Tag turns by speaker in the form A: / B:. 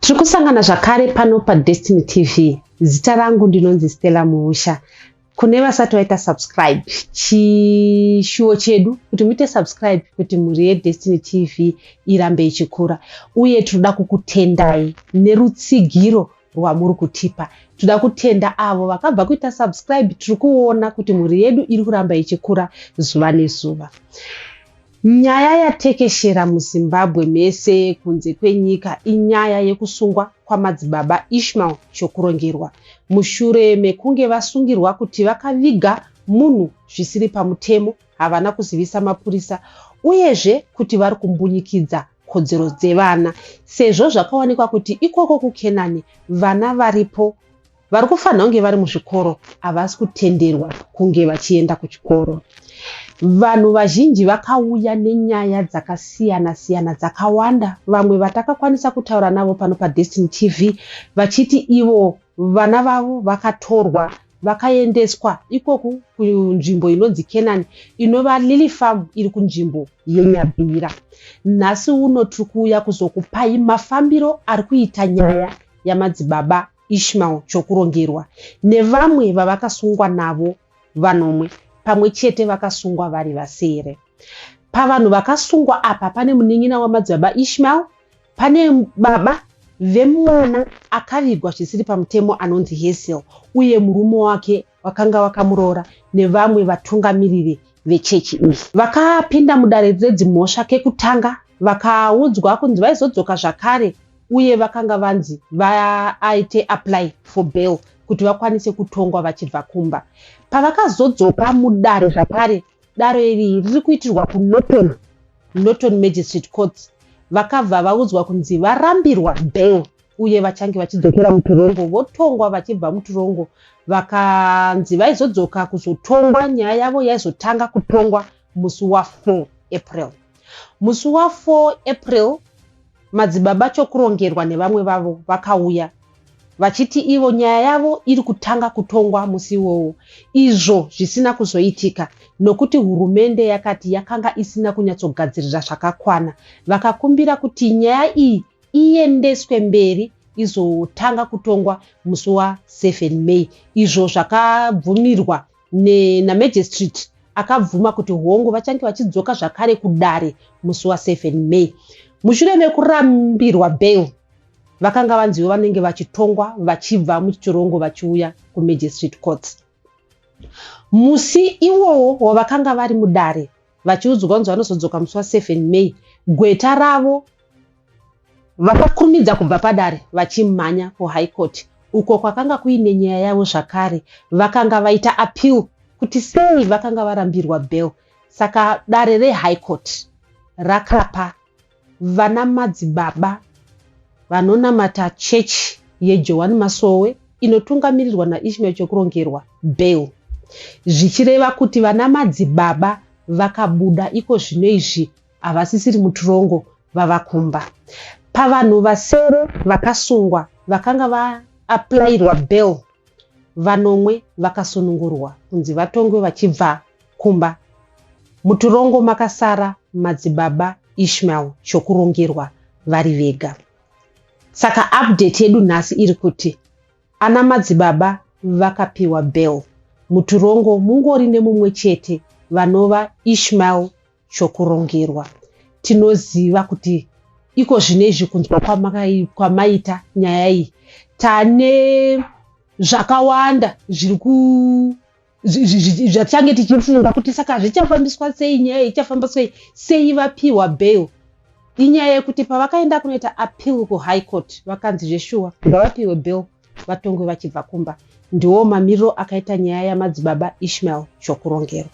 A: Tirikusangana zvakare pano paDestiny TV. Zita rangu ndinonzi Stella Muusha. Kune vasati vaita subscribe, chishuwo chedu kuti muite subscribe kuti mhuri yeDestiny TV irambe ichikura. Uye tinoda kukutendai nerutsigiro rwamuri kutipa. Tinoda kutenda avo vakabva kuita subscribe. Tiri kuona kuti mhuri yedu iri kuramba ichikura zuva nezuva. Nyaya yatekeshera muZimbabwe mese kunze kwenyika inyaya yekusungwa kwamadzibaba Ishmael chokurongerwa. Mushure mekunge vasungirwa kuti vakaviga munhu zvisiri pamutemo, havana kuzivisa mapurisa, uyezve kuti vari kumbunyikidza kodzero dzevana. Sezvo zvakaonekwa kuti ikoko kuKenani vana varipo vari kufanira kunge vari muzvikoro havasi kutenderwa kunge vachienda kuchikoro. Vanhu vazhinji vakauya nenyaya dzakasiyana siyana dzakawanda, vamwe vatakakwanisa kutaura navo pano paDestiny TV vachiti ivo vana vavo vakatorwa vakaendeswa ikoko kunzvimbo inonzi Kenani inova Lily Farm iri kunzvimbo yeNyabira. Nhasi uno tiri kuuya kuzokupai mafambiro ari kuita nyaya yamadzibaba Ishmael chokurongerwa nevamwe vavakasungwa navo vanomwe. Pamwe chete vakasungwa vari vasere. Pavanhu vakasungwa apa pane munin'ina wamadzibaba Ishmael, pane baba vemwana akavigwa zvisiri pamutemo anonzi Hazel, uye murume wake wakanga wakamurora nevamwe vatungamiriri vechechi iyi. Vakapinda mudare redzimhosva kekutanga vakaudzwa kunzi vaizodzoka zvakare, uye vakanga vanzi vaite apply for bail kuti vakwanise kutongwa vachibva kumba. Pavakazodzoka mudare zvakare, dare iri riri kuitirwa kuNorton Magistrate Court, vakabva vaudzwa kunzi varambirwa bail uye vachange vachidzokera mutorongo, votongwa vachibva mutorongo. Vakanzi vaizodzoka kuzotongwa, nyaya yavo yaizotanga kutongwa musi wa4 April. Musi wa4 April madzibaba chokurongerwa nevamwe vavo vakauya vachiti ivo nyaya yavo iri kutanga kutongwa musi iwowo. Izvo zvisina kuzoitika nokuti hurumende yakati yakanga isina kunyatsogadzirira zvakakwana. Vakakumbira kuti nyaya iyi iendeswe mberi izotanga kutongwa musi wa7 May. Izvo zvakabvumirwa namagistrate akabvuma kuti hongu vachange vachidzoka zvakare kudare musi wa7 May. Mushure mekurambirwa bail, vakanga vanzivo vanenge vachitongwa vachibva muchirongo vachiuya kuMagistrate Court. Musi iwowo wavakanga vari mudare vachiudzwa kunzi vanozodzoka musi wa7 May, gweta ravo vakakurumidza kubva padare vachimhanya kuHigh Court, uko kwakanga kuine nyaya yavo zvakare. Vakanga vaita appeal kuti sei vakanga varambirwa bail. Saka dare reHigh Court rakapa Vanamadzibaba vanonamata chechi yeJohani Masowe inotungamirirwa naIshmael chokurongerwa bail, zvichireva kuti vanamadzibaba vakabuda iko zvino izvi havasisiri mutorongo vavakumba. Pavanhu vasere vakasungwa vakanga vaaplayirwa bail, vanomwe vakasunungurwa kunzi vatongwe vachibva kumba. Mutorongo makasara madzibaba Ishmael chokurongerwa vari vega. Saka update yedu nhasi iri kuti ana madzibaba vakapiwa bail. Mutorongo mungori nemumwe chete vanova Ishmael chokurongerwa. Tinoziva kuti iko zvinezvi kunzwa kwamaita nyaya iyi tane zvakawanda zvatichange tichifunga kuti saka zvichafambiswa sei, nyaya ichafamba sei vapiwa bail. Inyaya yekuti pavakaenda kunoita appeal kuHigh Court vakanzi zveshuwa ngavapiwe bail vatongwe vachibva kumba. Ndiwo mamiriro akaita nyaya yamadzibaba Ishmael chokurongerwa.